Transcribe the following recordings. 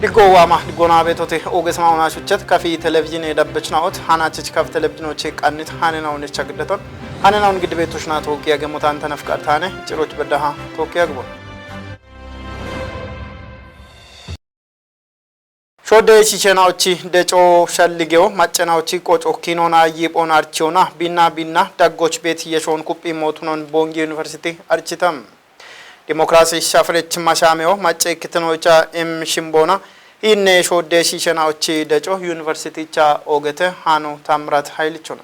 Digowama digona betote ogesma ona shuchet kafi television edabechnaot hanachich kaf televisionoche qannit hanenawne chagdeton hanenawne gidbetoshna tokiya gemotan tanafqartane ciroch bedaha tokiya gbo Shode chichenaochi deco shalligeo maccenaochi qoco kinona yipon archiona binna daggoch bet yeshon kupi motunon Bongi University architam Democracy shafrech mashameo macce kitenocha shimbona inne shode chichenaochi deco University cha ogete hanu tamrat hailichona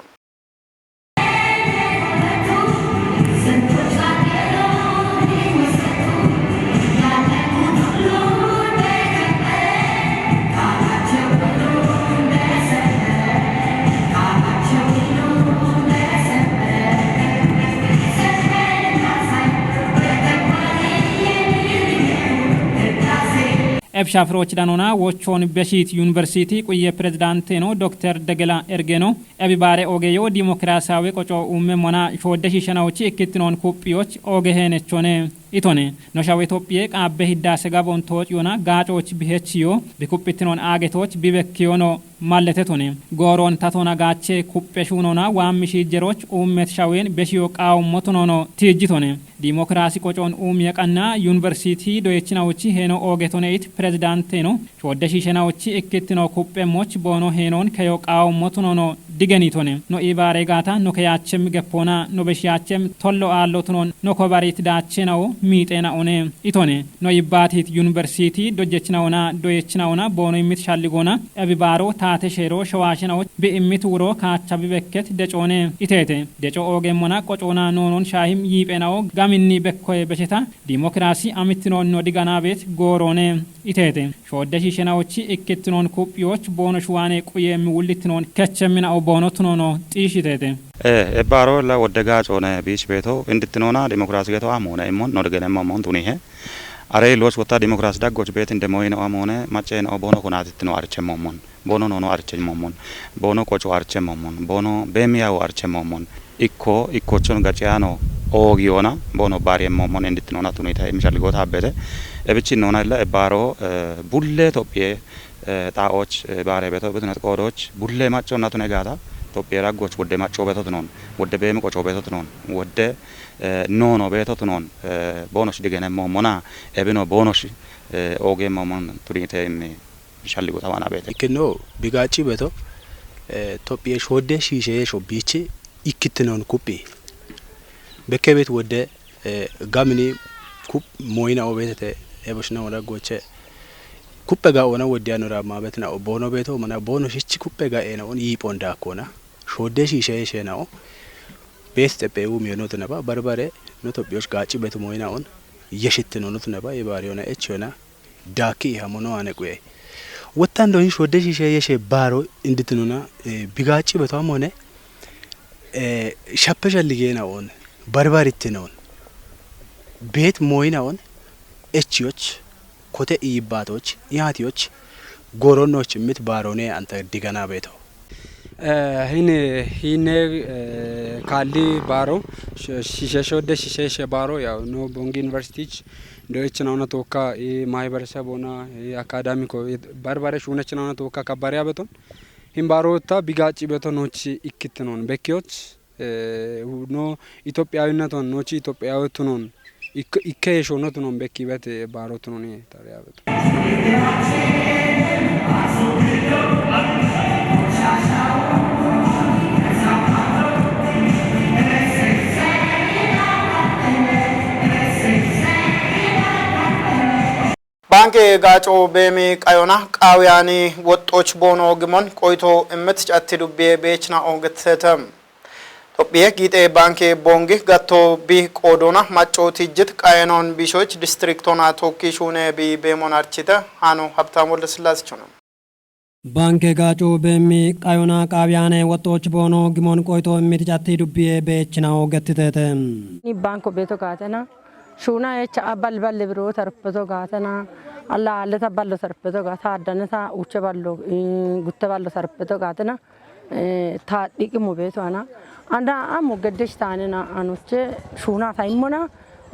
Shafroch danona wochon beshit university kuye presidente no Dr. Degela Ergeno ebibare ogeyo demokrasiyawe qoco ummemona shode shishanaochi ikitnon kupioch ogehenechone itone no shawe Ethiopia qabbe hidase gabon toch yona gaacoch bihechiyo bikupitnon agetoch bibekkiyono malletetone goron tatona gaache kuppeshunona waamishi jeroch ummet shawen beshiyo qaawmotono tijitone demokrasi qocon umyaqanna university doyechinaochi heno ogetone it presidente no shode shishanaochi ikitno kuppemoch bono henon kayo qaawmotono digenitone no ibare gata no kayachem gepona no beshiachem tollo allotonon no kobarit daachenao mitena one itone no ibatit university doyechinaona bono imit shalligona ebibaro taate shero shawashinaoch be imit wuro kachabi bekket decone itete deco ogemona qocona nonon shahim yipenao gaminni bekkoy besheta demokrasi amitnon no digana bet gorone itete shode shishinaochi ikkitnon kupioch bono shwane quyem wulitnon kechemina bonotuno tishitete ebaro la wodega zone beach beto inditnona demokrasi geto amone imon no degene mamon tunihe are los wota demokrasi daggoch bet indemoyne amone machen obono konatitno archemomon bono no archemomon bono kocho archemomon bono bemiyaw archemomon ikko chon gachiano ogiona bono baremomon inditnona tunita imshalgo tabete ebichinona la ebaro bulle topie taoch bare beto betnet qodoch bulle macho natune gata Ethiopia raggoch wodde macho beto non wodde bemi qocho beto non wodde nono beto non bonosh digene momona ebino bonosh oge momon turite mi shalligo tawana bete ikeno bigachi beto Ethiopia shode shishe shobichi ikitnon kupi bekebet wodde gamini kup moina obete eboshna wala goche kuppega ona wodiano rama betna bono beto mana bono shichi kuppega ena on yiponda kona shode shishe shenao beste peu miyono tnaba barbare no to bios gachi beto moina on yeshitno no tnaba ibariona echona daki hamono anekwe wotando in shode shishe yeshe baro inditnuna bigachi beto amone shappesha ligena on barbaritno bet moina on echioch kote ibatoch yatioch goronoch mit barone anta digana beto hine kali baro shishe baro ya no Bongi University doyechnaona toka ማህበረሰቦና አካዳሚኮ በርበረ ሹነችናona toka kabariya beton himbaro bigachi betonoch ikitnon bekioch no ኢትዮጵያዊነቶን ኖች ኢትዮጵያዊቱን ikkeyeshonotun bekibet barotunoni tariyabet Banke gaco bemi qayona qawiyani wottoch bono gimon qoyto emmet chatti dubbe bechna ongetsetam Ethiopia gite banke Bongi gatto bi qodona machoti jit qayenon bishoch districtona tokkishune bi bemonarchita hanu habtamul slaschona Banke gaco bemi qayona qawiyane wottoch bono gimon qoyto emmet chatti dubbe bechna ongetete ni banko beto gatena shuna echa balbal bro tarpeto gatena alla alleta ballo tarpeto gata adaneta uche ballo gutte ballo tarpeto gatena ta dikimu beto ana anda amu gaddesh tanena anuche shuna taimona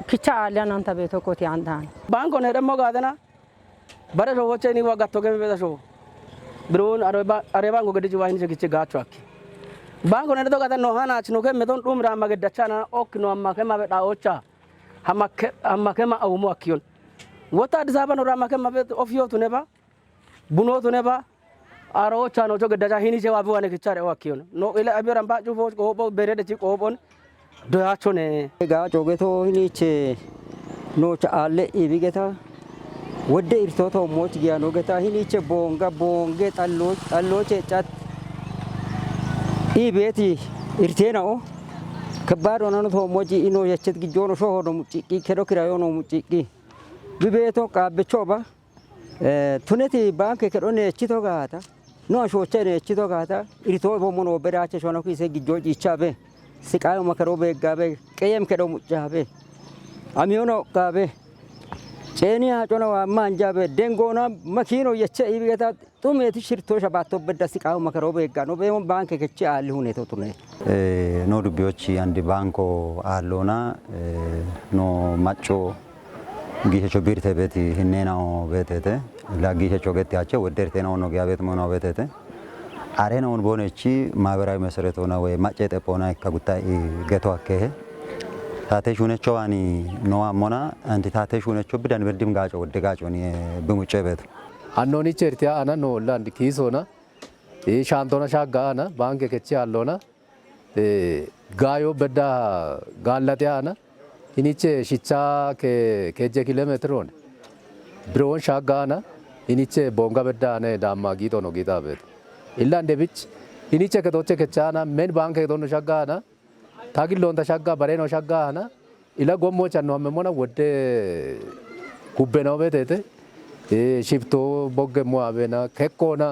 kicha alian anta beto koti andan banko ne demo gatena bara so woche ni waga to gem beta so bron areba ngo gedi wa hinje giche gacho akki bango ne to gata no hana chino ke meton dum ra magedda chana ok no amma ke ma beda ocha amma ke ma awmo akkiyon wota Addis Ababa no ra ma ke ma bet ofio to neba buno to neba aro chano to gedda hini je wa bi wane kichare o akkiyon no ile abiran ba ju ko bo berede ci ko bon do ya chone ga jogeto hini che no cha alle ibigeta ወደ ኢርቶቶ ሞት ጊያኖ ገታ ሂኒቼ ቦንጌ ጣሎቼ ጫት ኢቤቲ ኢርቴናኦ ከባድ ሆኖ ሞጂ ኢኖ የቸት ግጆኖ ሾሆዶ ሙጪቂ ከዶ ክራዮ ነው ሙጪቂ ቢቤቶ ቃብቾባ ቱነቲ ባንክ ከዶነ የቺቶ ጋታ ኖ ሾቼ የቺቶ ጋታ ኢርቶ ቦሞኖ በዳቸ ሾኖ ኪሴ ግጆጂ ይቻበ ሲቃዮ መከሮ በጋበ ቀየም ከዶ ሙጫበ አሚዮኖ ጋበ ጨኒያ ጮና ማንጃበ ደንጎና መኪኖ የቸ ይብገታ ጡሜት ሽርቶ ሸባቶ በዳሲቃው መከሮ በጋ ነው በየም ባንክ ከቸ አለ ሁኔታ ጡነ ኖ ዱቢዎች አንድ ባንኮ አሎና ኖ ማጮ ጊሄቾ ቢርተ ቤት ህኔናው ቤተተ ላጊሄቾ ገትያቸው ወደርቴ ነው ጋቤት ነው ቤተተ አሬናውን ቦነቺ ማህበራዊ መሰረት ሆነ ወይ ማጨ ጠፖና ከጉታይ ገቶ አከሄ ታቴ ሹነቾ አኒ ኖ አሞና አንተ ታቴ ሹነቾ ብዳን በርዲም ጋጮ ወደ ጋጮ ኒ በሙጨ ቤት አኖኒ ቸርቲያ አና ኖ ላንድ ኪሶና ሻንቶና ሻጋና ባንክ ከቺ አሎና ጋዮ በዳ ጋላቲያ አና ኢኒቼ ሽቻ ከጀ ኪሎሜትር ሆነ ብሮን ሻጋና ኢኒቼ ቦንጋ በዳ ነ ዳማ ጊቶ ነው ጊታ ቤት ኢላንደ ቢች ኢኒቼ ከቶቼ ከቻና ሜን ባንክ ከቶነ ሻጋና ታግሎን ተሻጋ በሬኖ ሻጋና ኢላ ጎሞቻ ነው አመሞና ወደ ኩበናው ቤቴ ሽፍቶ ቦገሞ አበና ከኮና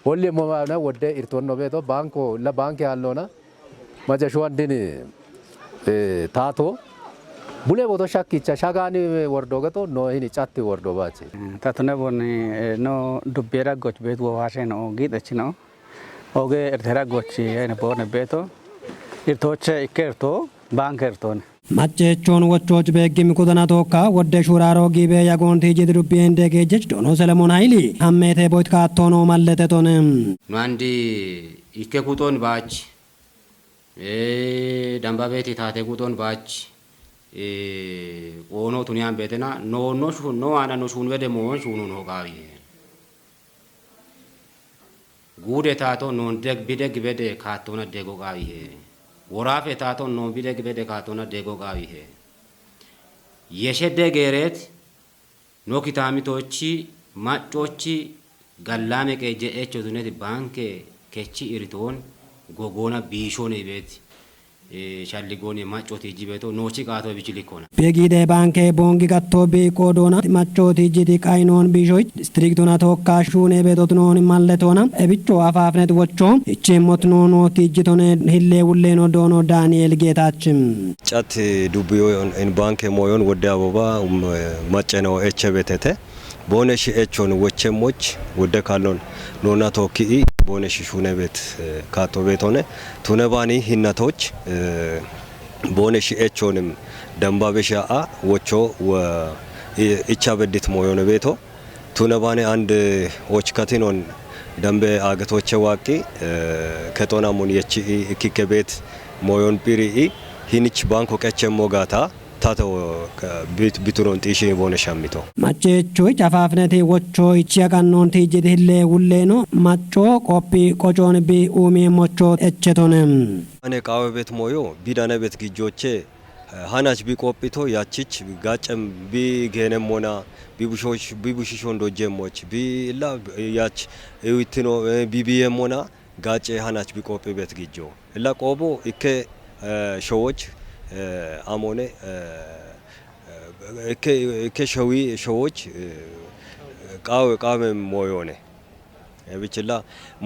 ሁሌ ሞማና ወደ ኢርቶን ነው ቤቶ ባንኮ ለባንክ ያለውና ማጃሹ አንድን ታቶ ቡሌ ቦቶ ሻኪቻ ሻጋኒ ወርዶ ገቶ ነው ይኒ ጫት ወርዶ ባቺ ታተነ ቦን ነው ዱቤራ ጎች ቤት ወዋሸ ነው ጊጠች ነው ኦጌ እርተራ ጎች አይነ ቦን ቤቶ ኢርቶቼ ኢከርቶ ባንክ እርቶን ማጨቾን ወቾች በግም ኩደና ቶካ ወደ ሹራሮ ጊቤ ያጎንቲ ጅድ ዱቤ እንደገጀች ዶኖ ሰለሞን ኃይሊ አሜቴ ቦይት ካቶኖ ማለተቶን ማንዲ ኢከ ኩቶን ባች ዳምባ ቤት ታቴ ኩቶን ባች ኦኖ ቱኒያን ቤተና ኖ አና ኖ ሹን ወደ ሞን ሹኑ ነው ጋዊ ጉዴ ታቶ ኖን ደግ ቢደግ በደ ካቶና ደጎ ጋዊ ወራፌ ታቶ ኖን ቢደግ በደ ካቶና ደጎ ጋዊ የሸደ ገሬት ኖ ኪታሚቶቺ ማጮቺ ጋላሜ ቀጀ ኤቾ ቱኔት ባንክ ከቺ ኢሪቶን ጎጎና ቢሾኔ ቤት ሻሊጎን ማጮቲ ጂቤቶ ኖቺ ቃቶ ቢችሊኮና ቤጊዴ ባንኬ ቦንጊ ጋቶ ቢቆዶና ማጮቲ ጂዲ ቃይኖን ቢሾይ ዲስትሪክቱና ተወካሹኔ ቤቶትኖን ማለቶና እብቾ አፋፍነት ወቾ እቺ ሞትኖኖ ቲጂቶኔ ሂሌ ውሌኖ ዶኖ ዳንኤል ጌታችን ጫት ዱብዮ ኢን ባንክ ሞዮን ወደ አበባ ማጨነው ኤቸ ቤተተ ቦነሽ ኤቾን ወቸሞች ወደ ካሎን ኖና ቶኪ ቦነሽ ሹነ ቤት ካቶ ቤት ሆነ ቱነባኒ ሂናቶች ቦነሽ ኤቾንም ደምባ በሻአ ወቾ ኢቻ በዲት ሞዮነ ቤቶ ቱነባኒ አንድ ኦች ካቲኖን ደምበ አገቶቼ ዋቂ ከቶናሙን የቺ ኢኪከ ቤት ሞዮን ፒሪኢ ሂንች ባንኮ ቀቸሞ ጋታ ታቶ ቢቱሮን ጢሽ ቦነ ሻሚቶ ማጨቾች አፋፍነቴ ወቾይ ቺያጋኖን ቲጂት ሂሌ ውሌኖ ማጮ ኮፒ ቆጮን ቢ ኡሚ ሞቾ እቸቶንም አኔ ቃወ ቤት ሞዮ ቢዳነ ቤት ግጆቼ ሃናች ቢቆፒቶ ያቺች ጋጨም ቢገነሞና ቢቡሽሾን ዶጀሞች ቢላ ያች እዊትኖ ቢቢየሞና ጋጨ ሃናች ቢቆፒ ቤት ግጆ እላ ቆቦ ኢከ ሾዎች አሞኔ ከሸዊ ሾዎች ቃወ ሞዮኔ ብቻላ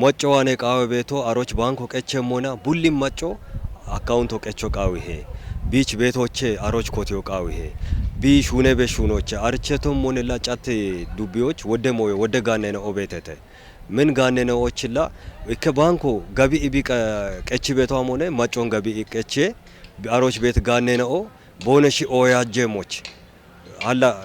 ሞጮዋኔ ቃወ ቤቶ አሮች ባንኮ ቀቸሞና ቡሊም ማጮ አካውንቶ ቀቾ ቃው ይሄ ቢች ቤቶቼ አሮች ኮቴው ቃው ይሄ ቢሹኔ በሹኖች አርቸቶም ሞነላ ጫት ዱቢዎች ወደ ሞዮ ወደ ጋኔ ነው ኦቤተተ ምን ጋኔ ነውችላ ከባንኮ ጋቢ ቢቀ ቀቺ ቤቷም ሆነ ማጮን ጋቢ ቀቼ አሮች ቤት ጋኔ ነው ቦነሺ ኦያጀሞች alla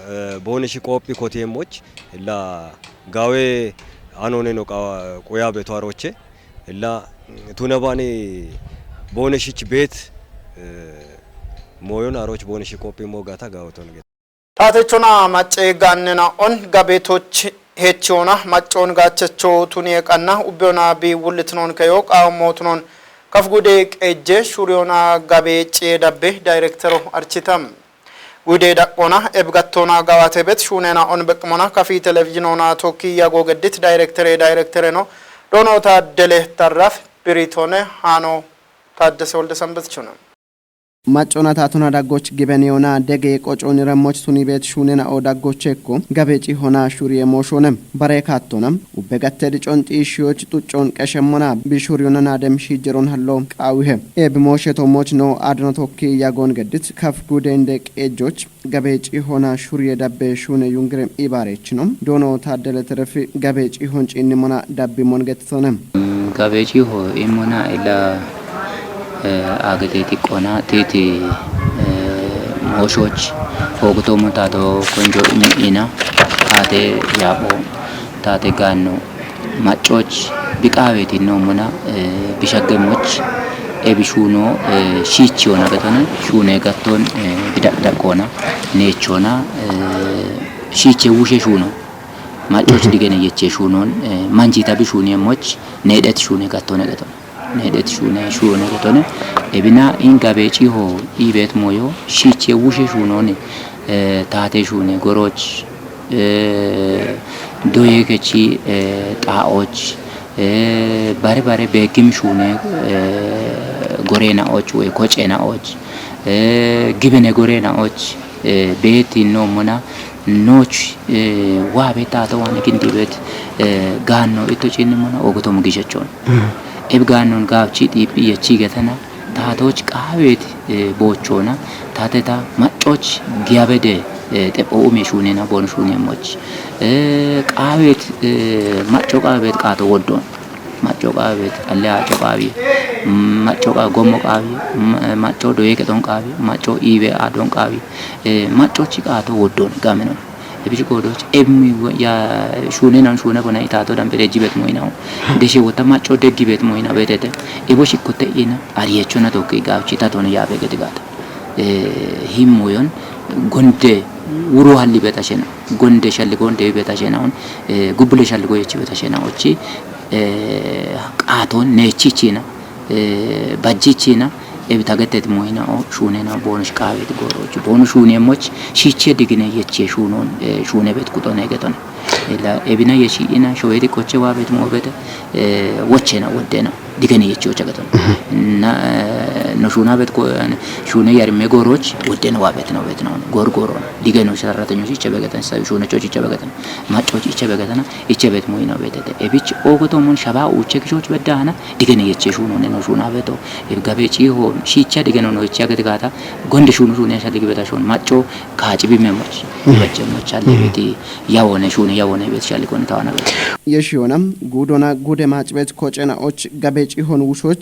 boneshi qopi kotemoch la gawe anone no qoya betwaroche la tunabani boneshi bet moyon aroch boneshi qopi mogata gawoton ታተቾና ማጨ ጋነና ኦን ጋቤቶች ሄቾና ማጮን ጋቸቾ ቱኒ ቀና ኡቢዮና ቢውልትኖን ከዮ ቃሞትኖን ከፍጉዴ ቀጀ ሹሪዮና ጋቤጭ ዳቤ ዳይሬክተሩ አርቺታም ጉዴ ዳቆና ኤብጋቶና ጋዋቴ ቤት ሹኔና ኦን በቅሞና ከፊ ቴሌቪዥኖና ቶኪ ያጎገድት ዳይሬክተር ነው ዶኖታ ደለ ተራፍ ብሪቶነ ሃኖ ታደሰ ወልደ ሰንበት ቹና ማጮና ታቱና ዳጎች ግበኔዮና ደገ ቆጮን ረሞች ቱኒ ቤት ሹኔና ኦዳጎቼኮ ጋቤጪ ሆና ሹሪ ሞሾነም በረካቶናም ወበጋተድ ጮንጢ ሺዎች ጡጮን ቀሸሞና ቢሹሪዮና ደም ሺጀሮን ሀሎ ቃዊሄ ኤብሞሸቶሞች ነው አድኖቶኪ ያጎን ገድት ከፍ ጉዴንደ ቀጆች ጋቤጪ ሆና ሹሪ ዳቤ ሹኔ ዩንግረም ኢባሬች ነው ዶኖ ታደለ ተረፍ ጋቤጪ ሆንጪ እንሞና ዳቤ ሞንገትቶነም ጋቤጪ ሆ ኢሞና ኢላ አገቴቲ ቆና ቴቲ ሞሾች ፎግቶ ሞታቶ ቆንጆ ኢና ታቴ ያቦ ታቴ ጋኖ ማጮች ቢቃቤቲ ነው ሙና ቢሸገሞች ኤቢሹኖ ሺቺዮና ገተነ ሹኔ ገቶን ቢዳቆና ኔቾና ሺቼ ውሼ ሹኖ ማጮች ዲገነ የቼ ሹኖን ማንጂታ ቢሹኔሞች ኔደት ሹኔ ገቶነ ገቶነ ኔደት ሹኔ ገቶነ ኤቢና ኢንጋቤጪ ሆ ኢቤት ሞዮ ሺቼ ውሼ ሹኖን ታቴ ሹኔ ጎሮች ዶየከቺ ጣዎች ባሬ በግም ሹኔ ጎሬናዎች ወይ ኮጬናዎች ግብነ ጎሬናዎች ቤት ነው ሙና ኖች ዋቤታ ተዋነ ግንዲ ቤት ጋኖ እቶጪን ሙና ኦጎቶም ግሸቾን ኤብጋኖን ጋብቺ ዲፕ የቺ ገተና ታቶች ቃቤት ቦቾና ታተታ ማጮች ጊያበደ ጠቆኡሜ ሹኔና ቦን ሹኔሞች ቃቤት ማጮ ቃቤት ቃቶ ወዶን ማጮ ቃቤት አለያ ጮቃቢ ማጮ ቃ ጎሞ ቃቢ ማጮ ዶዬ ከቶን ቃቢ ማጮ ኢቤ አዶን ቃቢ ማጮች ቃቶ ወዶን ጋመኖ እብጂ ጎዶች ኤሚ ያ ሹኔናን ሹነ ቦና ኢታቶ ዳምበ ጂበት ሞይናው ደሼ ወታ ማጮ ደጊ ቤት ሞይና ቤተተ ኢቦሽ ኮተኢና አሪየቾና ቶከ ጋብቺ ታቶነ ያበ ገድጋታ ሂሞዮን ጎንደ ውሮ ሀሊ በታሸና ጎንደ ሸልጎ እንደ በታሸናውን ጉብለ ሸልጎ የቺ በታሸናዎች ቃቶን ነቺቺና ባጂቺና ኤብታገተት ሞይና ሹኔና ቦንሽ ቃቤት ጎሮች ቦን ሹኔሞች ሺቼ ድግነ የቺ ሹኖን ሹኔ ቤት ቁጦና ይገተነ ኢላ ኤቢና የቺኢና ሾዌቲ ቆቼ ዋቤት ሞበተ ወቼና ወደና ድገነ የቺ ወቸገተነ እና ነሹና ቤት ሹኔ ያርሜ ጎሮች ወደና ዋቤት ነው ቤት ነው ጎርጎሮ ድገነው ሰራተኞች ይቸበገተነ ሳይ ሹነቾች ይቸበገተነ ማጮች ይቸበገተና ይቸበት ሞይና ቤተተ ኤቢች ኦጎቶሞን ሸባ ኡቸክሾች በዳና ድገነ የቺ ሹኖን ነው ሹና ቤቶ ጋቤጪ ሆ ሺቻ ድገነ ነው ይቻ ገድጋታ ጎንደ ሹኑ ያሻልግ ቤታሾን ማጮ ካጭቢ ሜሞች ይበጀሞች አለ ቤቲ ያወነ ሹኔ ያወነ ቤት ሻልጎን ታዋና ቤት የሺዮናም ጉዶና ጉደ ማጭቤት ኮጨናዎች ጋቤጪ ሆን ውሾች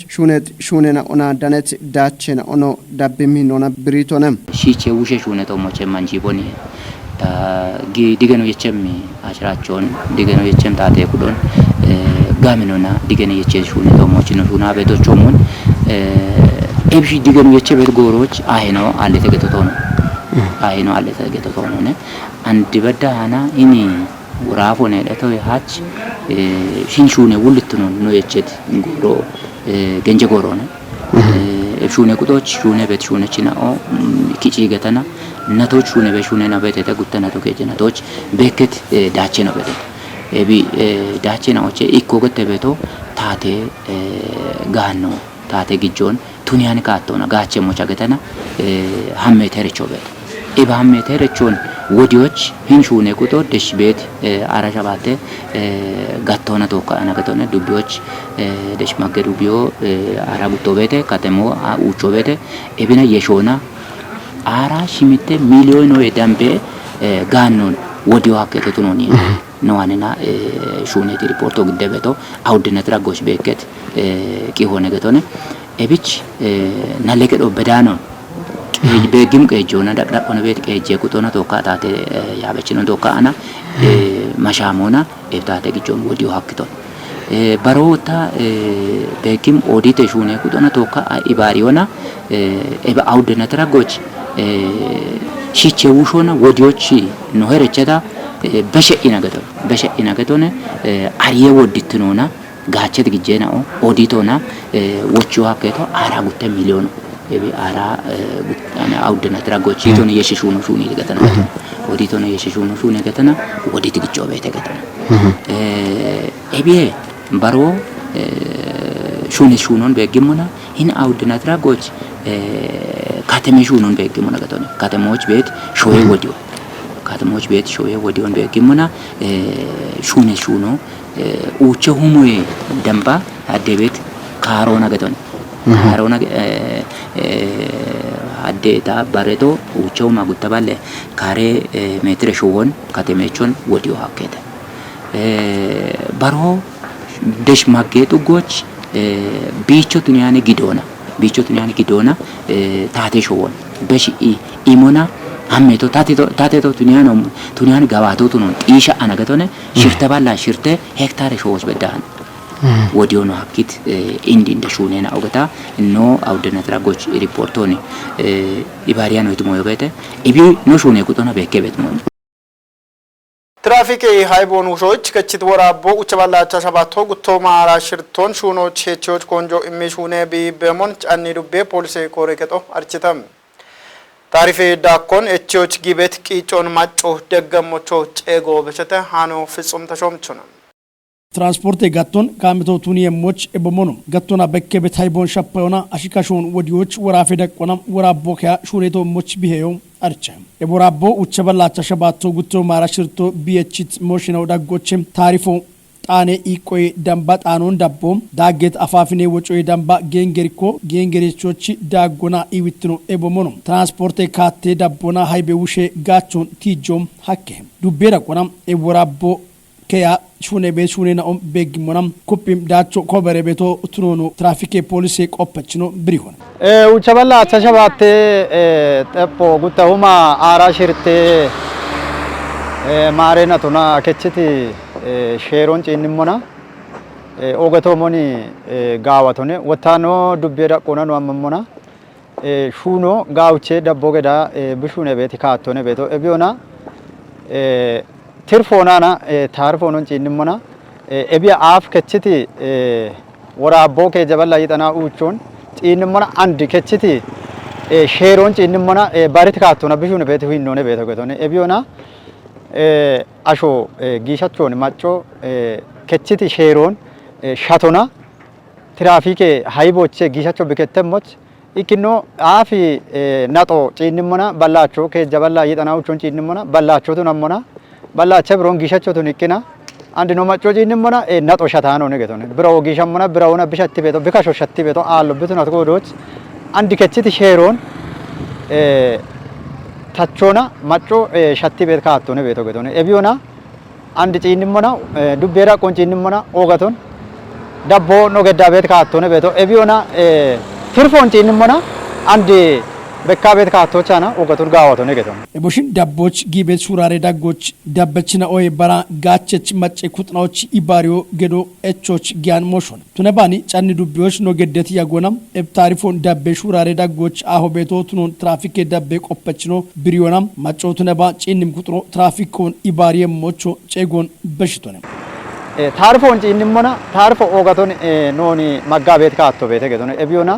ሹኔና ኦና ዳነት ዳቸና ኦኖ ዳብሚኖና ብሪቶነም ሺቼ ውሼ ሹኔ ተሞቼ ማንጂ ቦኒ ዲገኖ የቸም አሽራቾን ዲገኖ የቸም ታቴ ኩዶን ጋሚኖና ዲገኖ የቸ ሹኔ ተሞቼ ነው ሹና ቤቶቾሙን ኤብሺ ዲገኖ የቸ ቤት ጎሮች አይኖ አለ ተገተቶ ነው አይኖ አለ ተገተቶ ነው አንድ በዳና ኢኒ ራፎነ ለቶ ያች ሽንሹኔ ውልትኖ ነው የቸት ጎሮ ገንጀ ጎሮ ነው ሹኔ ቁጦች ሹኔ ቤት ሹኔችና ኪጪ ገተና ነቶች ሹኔ በሹኔና ቤት የተጉተና ተከጀናቶች በከት ዳቼ ነው ቤት ኤቢ ዳቼ ናዎቼ ኢኮ ገተ ቤቶ ታቴ ጋኖ ታቴ ግጆን ቱኒያን ካቶና ጋቼ ሞቻ ገተና ሀሜ ተረቾ ቤት ኤባ ሀሜ ተረቾን ወዲዎች ሂንሹኔ ቁጦ ደሽ ቤት አራሻባቴ ጋቶና ተወካና ገቶነ ዱቢዎች ደሽ ማገዱ ቢዮ አራቡቶ ቤት ከተሞ ኡቾ ቤት ኤቢና የሾና አራ ሽሚቴ ሚሊዮን ወይ ዳምቤ ጋኖን ወዲው አከተቱ ነው ነዋንና ሹኔ ሪፖርቶ ግደበቶ አውድነት ራጎች በከት ቂሆነ ገቶነ ኤቢች ናለከዶ በዳኖ beegim qeejjoona dhaqdhaqona beet qeejjee quxoona tokko taate yaabachino tokko ana mashaamona taate gijoon wodii hakkiton baroota beegim oodite shuune quxoona tokko ibaariyoona eba awdena taragoch shiche wushona wodiochi no herecheta bashe inagatone ariye woditnona gaachet gijena oditona wochu haketo ara gutte milyon ebi ara ana awdena taragochi ton yeshishunu shuni gatana oditona yeshishunu shuni gatana odit gijobe te gatana ebi baro shuni shunon begimona hin awdena taragoch kateme shunon begimona gatone katemoch bet shoye wodio katmoch bet shoye wodion begimona shune shuno uche humwe damba adebet karona gatone karona adeta bareto uche huma gutabale kare metre showon katemechon wodio hakete baro desh magetu goch bicho tunyane gidona taate showon beshi imona ammeto tateto tunyane gawato tunon isha anagatone shirte balla shirte hektare shows bedan wodio no hakit indi ndashune na ogata no awdena tragoch reportoni ibariano itumoyo bete ibi no shune kutona bekebet mo ትራፊክ ሃይቦን ውሾች ከችት ወራቦ ኡቸባላቻ ሸባቶ ጉቶማ አራሽርቶን ሹኖ ቼቾች ኮንጆ ኢሚሹኔ ቢበሞን ጫኒ ዱቤ ፖሊስ ኮሬከቶ አርችተም ታሪፌ ዳኮን እቾች ጊቤት ቂጮን ማጮ ደገሞቾ ጨጎ በቸተ ሃኖ ፍጹም ተሾምቹና ትራንስፖርት ጋቶን ካምቶቱን የሞች እበሞኑ ጋቶና በከበት ሃይቦን ሻፓዮና አሽካሾን ወዲዎች ወራፌ ደቆና ወራቦካ ሹሬቶ ሞች ቢሄዮ አርቻ የቦራቦ ኡቸበላቻ ሸባቶ ጉቶ ማራሽርቶ ቢየችት ሞሽናው ዳጎችም ታሪፎ ጣኔ ኢቆይ ደምባ ጣኖን ዳቦ ዳጌት አፋፍኔ ወጮይ ደምባ ጌንገሪቾች ዳጎና ኢዊትኖ ኤቦሞኖ ትራንስፖርት ካቴ ዳቦና ሃይቤ ውሼ ጋቾን ቲጆም ሐኬ ዱቤ ዳቆና የቦራቦ ከያ ሹኔ ቤሹኔና ቤግሞናም ኩፒም ዳቾ ኮበሬ ቤቶ ትኖኑ ትራፊክ ፖሊስ ቆፐችኖ ብሪሆን ኡቸበላ ተሸባቴ ጠፖ ጉተሁማ አራሽርቴ ማሬናቱና ከችቲ ሼሮን ጭንሞና ኦገቶሞኒ ጋዋቶኔ ወታኖ ዱቤዳ ቆናኖ አመሞና ሹኖ ጋውቼ ደቦገዳ ብሹኔ ቤት ካቶኔ ቤቶ እቢዮና ቲርፎናና ታርፎኖን ጭንሞና እቢያ አፍ ከችቲ ወራቦ ከጀበላ ይጠና ኡቾን ጭንሞና አንድ ከችቲ ሼሮን ጭንሞና ባሪት ካቶና ብሹኔ ቤት ሂኖኔ ቤቶ ገቶኔ እቢዮና አሾ ጊሻቾን ማጮ ከችቲ ሼሮን ሻቶና ትራፊክ ሃይቦቼ ጊሻቾ በከተሞች ኢኪኖ አፊ ናጦ ጭንሞና ባላቾ ከጀበላ ይጠናውቾን ጭንሞና ባላቾ ተነሞና ባላቸ ብሮን ጊሻቾ ተንቂና አንድ ነው ማጮ ጭንሞና ናጦ ሻታኖ ነገቶነ ብራው ጊሻሞና ብራውና ብሻት ቤቶ በካሾ ሻት ቤቶ አሎ ብትናት ጎዶች አንድ ከችቲ ሼሮን ታቾና ማጮ ሻቲ ቤት ካቶነ ቤቶ ገቶነ ኤቢዮና አንድ ጭንሞና ዱቤራ ቆንጭንሞና ኦጋቶን ዳቦ ነው ገዳ ቤት ካቶነ ቤቶ ኤቢዮና ትርፎን ጭንሞና አንድ በካ ቤት ካቶቻና ኦጋቶን ጋዋቶነ ገቶነ ኤቦሽን ዳቦች ጊቤት ሹራሬ ዳጎች ዳበችና ኦይ ባራ ጋቸች ማጨ ኩጥናዎች ኢባሪዮ ገዶ እቾች ጊያን ሞሾን ቱነባኒ ጫኒ ዱቤዎች ነው ገደት ያጎናም ኤብታሪፎን ዳቤ ሹራሬ ዳጎች አሆ ቤቶ ቱኖን ትራፊክ ዳቤ ቆፐችኖ ብሪዮናም ማጮ ቱነባ ጭንም ኩጥሮ ትራፊኮን ኢባሪየ ሞቾ ጨጎን በሽቶነ ታርፎን ጭንሞና ታርፎ ኦጋቶን ኖኒ ማጋ ቤት ካቶ ቤተ ገቶነ ኤቢዮና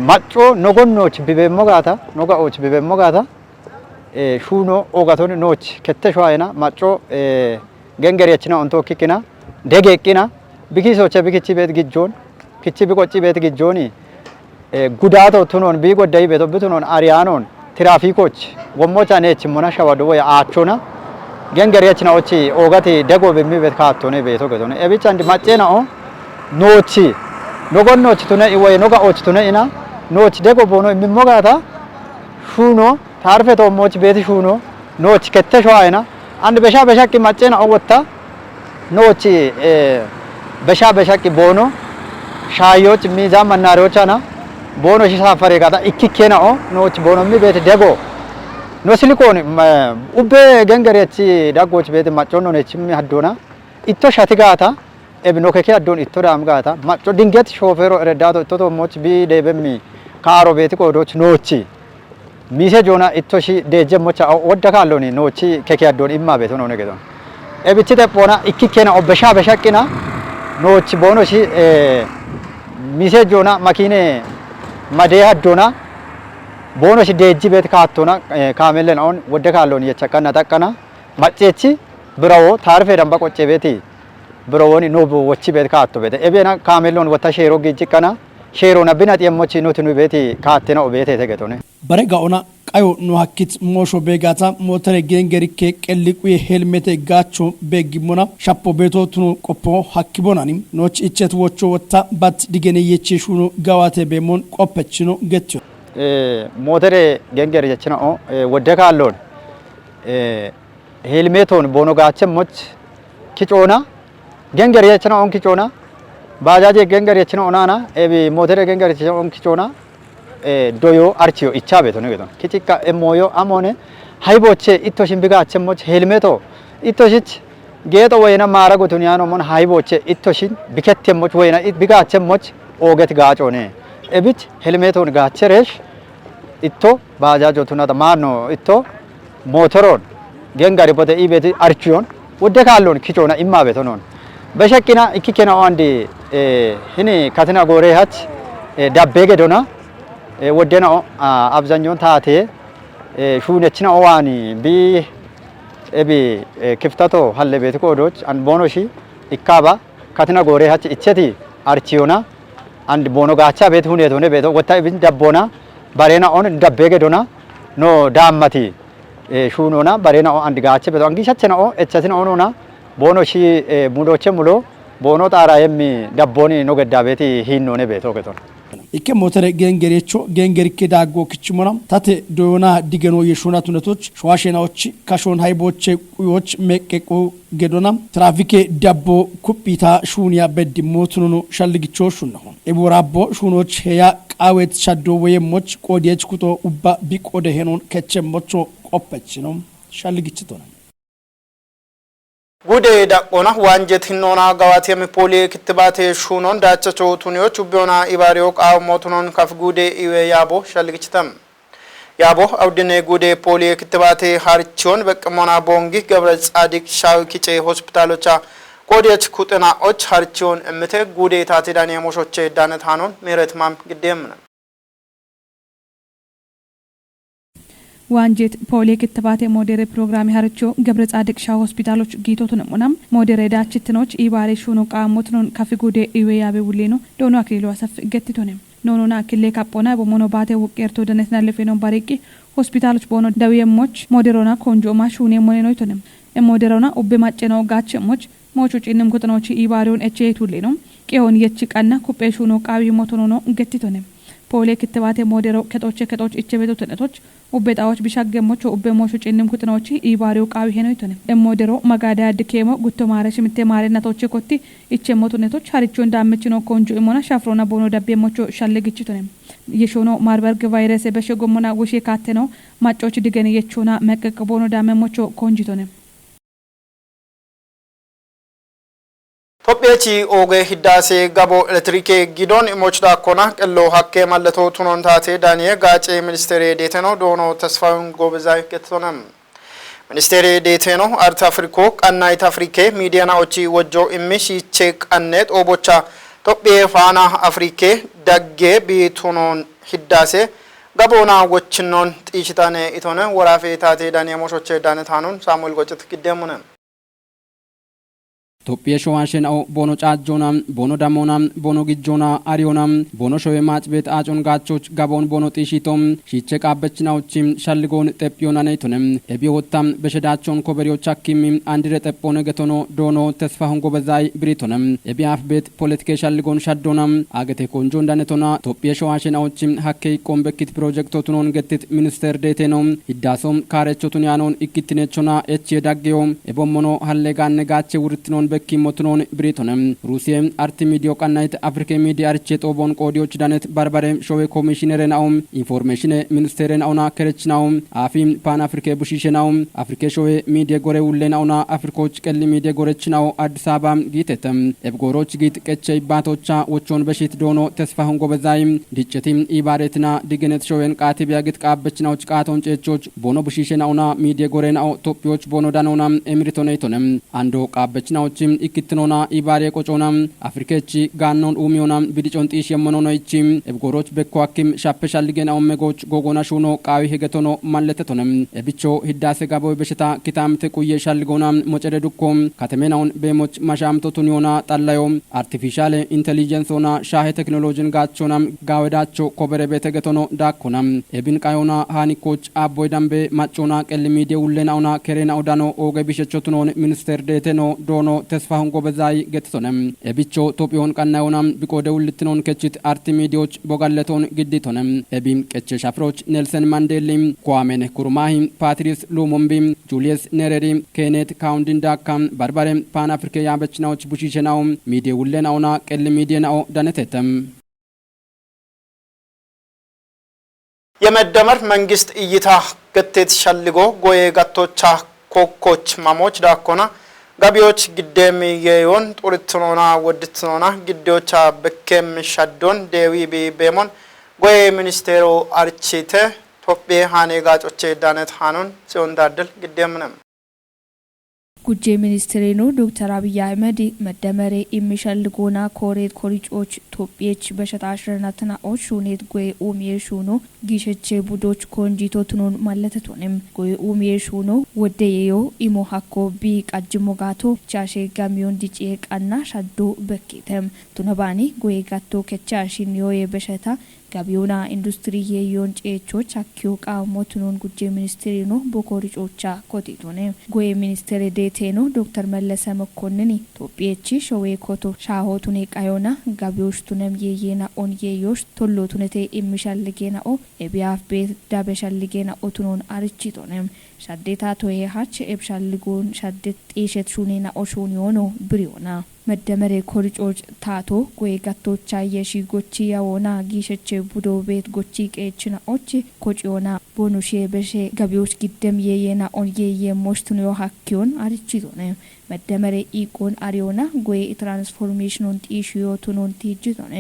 ማጮ ኖጎኖች ቢበሞጋታ ኖጋዎች ቢበሞጋታ ሹኖ ኦጋቶን ኖች ከተሸዋይና ማጮ ገንገሪያችና ኦንቶ ኪኪና ደገቂና ቢኪሶቸ ቢኪቺ ቤት ግጆን ኪቺ ቢቆጪ ቤት ግጆኒ ጉዳቶ ቱኖን ቢጎዳይ ቤቶ ብቱኖን አሪያኖን ትራፊኮች ወሞቻ ነች ሞና ሻዋዶ ወይ አቾና ገንገሪያችና ኦቺ ኦጋቲ ደጎ በሚ ቤት ካቶነ ቤቶ ገቶነ ኤቢቻ እንዲ ማጬና ኦ ኖቺ ኖጎኖች ቱነ ወይ ኖጋዎች ቱነ ኢና ኖች ደጎ ቦኖ የሚሞጋታ ሹኖ ታርፈቶ ሞች ቤት ሹኖ ኖች ከተሸዋይና አንድ በሻ በሻቂ ማጬና ኦወታ ኖች በሻ በሻቂ ቦኖ ሻዮች ሚዛን መናሪዎቻና bono shi safare gata ikkikena o noch bono mi bet dego no silikon ubbe gengerechi dagoch bet machono ne chimmi haddona itto shati gata ebno keke addon itto dam gata macho dinget shofero redato itto moch bi debemi karo bet ko doch nochi mise jona itto shi deje mocha odda kalloni nochi keke addon imma bet no ne gedon ebichite pona ikkikena obesha beshakina nochi bono shi mise jona makine made addona bono shi deji bet kaatona kamelen on wodde kalloni yechakana takana machechi brawo tarfe damba qoche beti brawoni no wochi bet kaatto bete ebena kamelon wata shero gijikana shero na binat yemochi notunu beti kaatena obete tegetone barega ona qayo no hakit mosho begata motere gengerike qelliqu helmete gacho begimona shappo beto tunu qoppo hakibonani noch ichet wocho wata bat digene yechi shuno gawate bemon qoppechino getyo motere genger yechina o wodde kallon helmeton bono gache moch kichona genger yechina on kichona bajaje genger yechina onana ebi motere genger yechina on kichona doyo archiyo ichabe to negedon kichika emoyo amone haiboche itto shimbiga achmoch helmeto itto shich geto wayna mara gotuniano mon haiboche itto shin bikettemoch wayna biga achmoch oget gaachone ebich helmeton gaacheresh itto bajajo tunata mano itto motoron gengari bote ibeti archiyon wodde kallon kichona immabe to non beshakina ikkikena andi hini katina gore hach dabbege dona ወደና አብዛኛውን ታቴ ሹነችና ኦዋኒ ቢ ኤቢ ክፍተቶ ሀለ ቤት ኮዶች አንድ ቦኖሺ ኢካባ ካትና ጎሬ ሀች እቸቲ አርቺዮና አንድ ቦኖ ጋቻ ቤት ሁኔት ሆነ ቤት ወታ ቢን ደቦና ባሬና ኦን ደበገ ዶና ኖ ዳማቲ ሹኖና ባሬና አንድ ጋቻ ቤት አንጊሻቸና ኦ እቸቲና ኦኖና ቦኖሺ ሙዶቸ ሙሎ ቦኖ ጣራ የሚ ደቦኒ ኖ ገዳ ቤት ሂኖነ ቤት ኦገቶን ikke motere gengerecho gengerike dago kichimona tate doyona digeno yeshona tunetoch shwashenoch kashon hayboche kuyoch meqqeqo gedona trafike dabbo kupita shunia beddi motuno shalligicho shunno eborabbo shunoch heya qawet shaddo weyemoch qodiyech kuto ubba biqode henon kechemocho qoppechino shalligichitona ጉዴ ዳቆና ዋንጀት ሂኖና ጋዋቴም ፖሊ ክትባቴ ሹኖን ዳቸቾ ቱኒዮች ኡቢዮና ኢባሪዮ ቃው ሞቱኖን ከፍ ጉዴ ኢዌ ያቦ ሸልግችተም ያቦ አውድኔ ጉዴ ፖሊ ክትባቴ ሃርቺዮን በቅሞና ቦንጊ ገብረ ጻዲቅ ሻውኪጬ ሆስፒታሎቻ ቆዴች ኩጥናዎች ሃርቺዮን እምተ ጉዴ ታቲዳን የሞሾቼ ዳነት ሃኖን ሜረት ማም ግዴም ነው ዋንጀት ፖሊ ክትባቴ ሞዴሬ ፕሮግራም ያርቾ ገብረ ጻድቅ ሻው ሆስፒታሎች ጊቶቱን ሙናም ሞዴሬ ዳችትኖች ኢባሬ ሹኖ ቃሞትኖን ካፊጉዴ ኢዌያቤ ውሌኖ ዶኖ አክሊሎ አሰፍ ገትቶኔም ኖኖና አክሌ ካፖና በሞኖ ባቴ ወቄርቶ ደነትና ለፌኖን ባሬቂ ሆስፒታሎች ቦኖ ዳዊየሞች ሞዴሮና ኮንጆማ ሹኔ ሞኔኖይቶኔም ሞዴሮና ኦቤ ማጨናው ጋቸሞች ሞቾጭንም ኩጥኖች ኢባሬውን ኤችኤት ውሌኖ ቄሆን የችቃና ኩጴ ሹኖ ቃዊ ሞቶኖ ገትቶኔም ፖሊ ክትባቴ ሞዴሮ ከጦች እቸቤቶ ተነቶች ኡቤጣዎች ቢሻገሞች ኡቤሞቹ ጭንም ኩጥኖች ኢባሪው ቃዊ ሄኖይቶነ ሞዴሮ መጋዳ ድኬሞ ጉቶ ማረሽ ምቴ ማረናቶች ኮቲ እቸሞቱ ነቶች ሀሪቾ እንዳመችኖ ኮንጆ ኢሞና ሻፍሮና ቦኖ ዳቤሞቹ ሻለግችቶነ የሾኖ ማርበርግ ቫይረስ በሸጎሞና ውሼ ካተነው ማጮች ድገነ የቾና መቀቅ ቦኖ ዳመሞቹ ኮንጂቶነ Tophechi oge hiddase gabo elektrike gidon imochda kona kello hakke malleto tunon taate daniye gace ministeri deteno dono tasfaun gobezay ketonam ministeri deteno art afriko kannait afrike media na ochi wajjo immishi check annet obocha tophe fana afrike dagge bi tunon hiddase gabona wochnon tishitane itone warafe taate daniye moshoche danetanun samuel gochet kidemune ኢትዮጵያ ሸዋሽን አው ቦኖ ጫጆና ቦኖ ዳሞና ቦኖ ግጆና አሪዮና ቦኖ ሾዌ ማጭቤት አጮን ጋቾች ጋቦን ቦኖ ጢሺቶም ሺቼ ቃበችናውቺም ሻልጎን ጤጵዮና ነይቶንም ኤቢወታም በሸዳቾን ኮበሪዎች አኪም አንድረ ጤጶ ነገቶኖ ዶኖ ተስፋሁን ጎበዛይ ብሪቶንም ኤቢአፍ ቤት ፖለቲካ ሻልጎን ሻዶና አገቴ ኮንጆ እንዳነቶና ኢትዮጵያ ሸዋሽን አውቺም ሀኬ ቆምበኪት ፕሮጀክቶቱን ገትት ሚኒስተር ዴቴኖም ይዳሶም ካሬቾቱን ያኖን ኢኪትኔቾና ኤች የዳጌዮም ኤቦሞኖ ሀሌጋነ ጋቼ ውርትኖን bekki motnon Britonem Rusiem Artimidio kannait Afrike media archet obon kodioch danet barbare showe commissioner naum information minister nauna kerech naum afim pan Afrike bushishe naum Afrike showe media gore ulle nauna Afrikoch kelli media gorech nau Addis Ababa gitetem ebgoroch git kechey batocha wochon beshit dono tesfahon gobezayim dichetim ibareትና dignet showen qatibiya git qabbechnaው ጭቃቶን ጨቾች ቦኖ ቡሺሸናውና ሚዲያ ጎሬናው ቶፒዎች ቦኖ ዳኖና ኤምሪቶኔቶንም አንዶ ቃበችናውችም ኢክትኖና ኢባሬ ቆጮና አፍሪካቺ ጋኖን ኡሚዮና ቢዲጮንጢሽ የመኖኖይቺም ኤብጎሮች በኳኪም ሻፔሻልገናው መጎች ጎጎና ሹኖ ቃዊ ሄገቶኖ ማለተቶንም ኤብቾ ሂዳሴ ጋቦይ በሽታ ኪታም ተቁየ ሻልጎና ሞጨደዱኮም ከተሜናውን በሞች ማሻምቶቱኒዮና ጣላዮም አርቲፊሻል ኢንተሊጀንስና ሻሄ ቴክኖሎጂን ጋቾና ጋወዳቾ ኮበረ በተገቶኖ ዳኮናም ኤቢን ቃዮና ሃኒኮች አቦይ ዳምቤ ማጮና ቀል ሚዲያ ውለናውና ከሬና ኦዳኖ ኦገ ቢሸቾቱኖን ሚኒስተር ዴቴኖ ዶኖ ተስፋሁን ጎበዛይ ገትቶነም ኤቢቾ ቶፒዮን ቀናዮናም ቢቆደ ውልትኖን ከችት አርቲ ሚዲያዎች ቦጋለቶን ግዲቶነም ኤቢም ቀቸ ሻፍሮች ኔልሰን ማንዴሊም ኳሜነ ኩርማሂም ፓትሪስ ሉሙምቢም ጁሊየስ ኔሬሪ ኬኔት ካውንዲንዳካም ባርባሬም ፓን አፍሪካ ያበችናዎች ቡሺሸናው ሚዲያ ውለናውና ቀል ሚዲያናው ዳነተተም የመደመር መንግስት እይታ ገቴት ሸልጎ ጎዬ ጋቶቻ ኮኮች ማሞች ዳኮና ጋቢዎች ግደም የዮን ጡርትኖና ወድትኖና ግዴዎቻ በከም ሻዶን ዴዊ ቤሞን ጎዬ ሚኒስቴሩ አርቺቴ ቶፒ ሃኔ ጋጮቼ ዳነት ሃኑን ጽዮን ዳድል ግደምንም ጉጄ ሚኒስትሬኖ ዶክተር አብይ አህመድ መደመሬ የሚሸልጎና ኮሬት ኮሪጮች ቶፒዎች በሸታሽረናትና ኦሹኔት ጎይ ኡሚዬ ሹኖ ጊሸቼ ቡዶች ኮንጂቶ ትኖን ማለተቶንም ጎይ ኡሚዬ ሹኖ ወደየዮ ኢሞ ሀኮ ቢ ቃጅሞጋቶ ቻሼ ጋሚዮን ዲጬ ቃና ሻዶ በኬተም ቱነባኒ ጎይ ጋቶ ከቻሽኒዮ የበሸታ ጋቢዮና ኢንዱስትሪ የዮን ጨቾች አኪዮ ቃሞቱኖን ጉጄ ሚኒስትሬኖ ቦኮሪጮቻ ኮቲቶኔ ጎይ ሚኒስትር ዴቴኖ ዶክተር መለሰ መኮንን ቶፒዎች ሾዌ ኮቶ ሻሆቱኔ ቃዮና ጋቢዮሽ ቱነም የየና ኦን የዮሽ ቶሎቱነቴ ኢሚሻልጌና ኦ ኤቢያፍ ቤት ዳበሻልጌና ኦቱኖን አርቺቶኔም ሻዴታ ቶየሃች ኤብሻልጎን ሻዴት ጤሸት ሹኔና ኦሹኒዮኖ ብሪዮና መደመሬ ኮሪጮች ታቶ ጎይ ጋቶቻ የሺ ጎቺ ያወና ጊሸቼ ቡዶ ቤት ጎቺ ቄችና ኦች ኮጪዮና ቦኑሼ በሼ ጋቢዎች ግደም የየና ኦን የየሞሽቱኒዮ ሀኪዮን አርቺቶኔ መደመሬ ኢቆን አሪዮና ጎይ ትራንስፎርሜሽኑን ጢሽዮ ቱኖን ቲጅቶኔ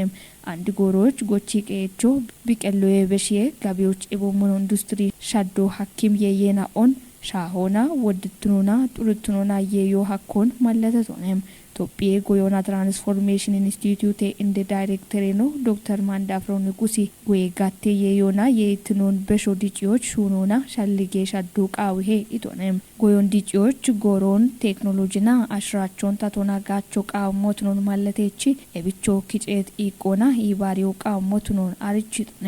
አንድ ጎሮች ጎቺ ቄቾ ቢቀሎዬ በሼ ጋቢዎች ኢቦሞን ኢንዱስትሪ ሻዶ ሀኪም የየና ኦን ሻሆና ወድትኑና ጡርትኑና የዮ ሀኮን ማለተቶኔም ቶፒዬ ጎዮና ትራንስፎርሜሽን ኢንስቲትዩት እንደ ዳይሬክተር ነው ዶክተር ማንዳፍሮ ንጉሲ ጎይ ጋቴ የዮና የትኑን በሾዲጪዎች ሹኖና ሻልጌ ሻዶ ቃውሄ ኢቶኔም ጎዮን ዲጪዎች ጎሮን ቴክኖሎጂና አሽራቾን ታቶና ጋቾ ቃሞቱኖን ማለቴቺ ኤቢቾ ኪጬት ኢቆና ይባሪው ቃሞቱኖን አርቺቶኔ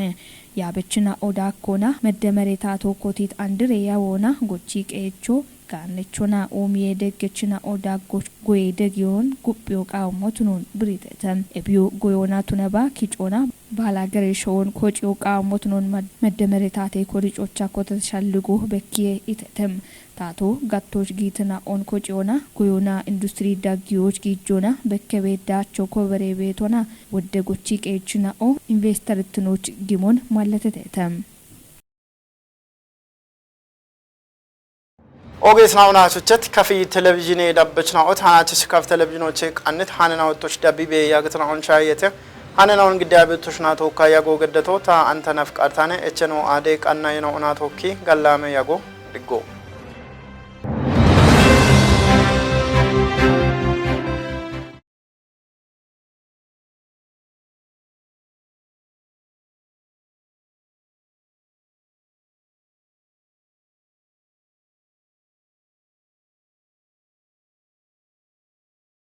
ያበችና ኦዳኮና መደመሬታ ቶኮቲት አንድሬ ያወና ጎቺ ቄቾ ጋነቾና ኦሚዬ ደገችና ኦዳጎች ጎይ ደጊዮን ጉጵዮ ቃሞቱኖን ብሪተተም ኤቢዮ ጎዮና ቱነባ ኪጮና ባላገሬ ሾን ኮጪዮ ቃሞቱኖን መደመሬታቴ ኮሪጮቻ ኮተሻልጎ በኪዬ ኢተተም ታቶ ጋቶች ጊትና ኦን ኮጪዮና ጎዮና ኢንዱስትሪ ዳጊዎች ጊጆና በከቤዳቸው ኮበሬ ቤቶና ወደ ጎቺ ቄችና ኦ ኢንቨስተርትኖች ጊሞን ማለተተም ኦጌስናውና ሱቸት ከፊ ቴሌቪዥን ዳበችናው ታናችስ ከፍ ቴሌቪዥኖች ቃንት ሃነናውቶች ዳቢቤ ያገትናውን ሻየተ ሃነናውን ግዳቤቶችና ተወካያ ጎገደቶ ታ አንተ ነፍቃርታነ እቸኖ አዴ ቃና የነውና ተወኪ ጋላመ ያጎ ድጎ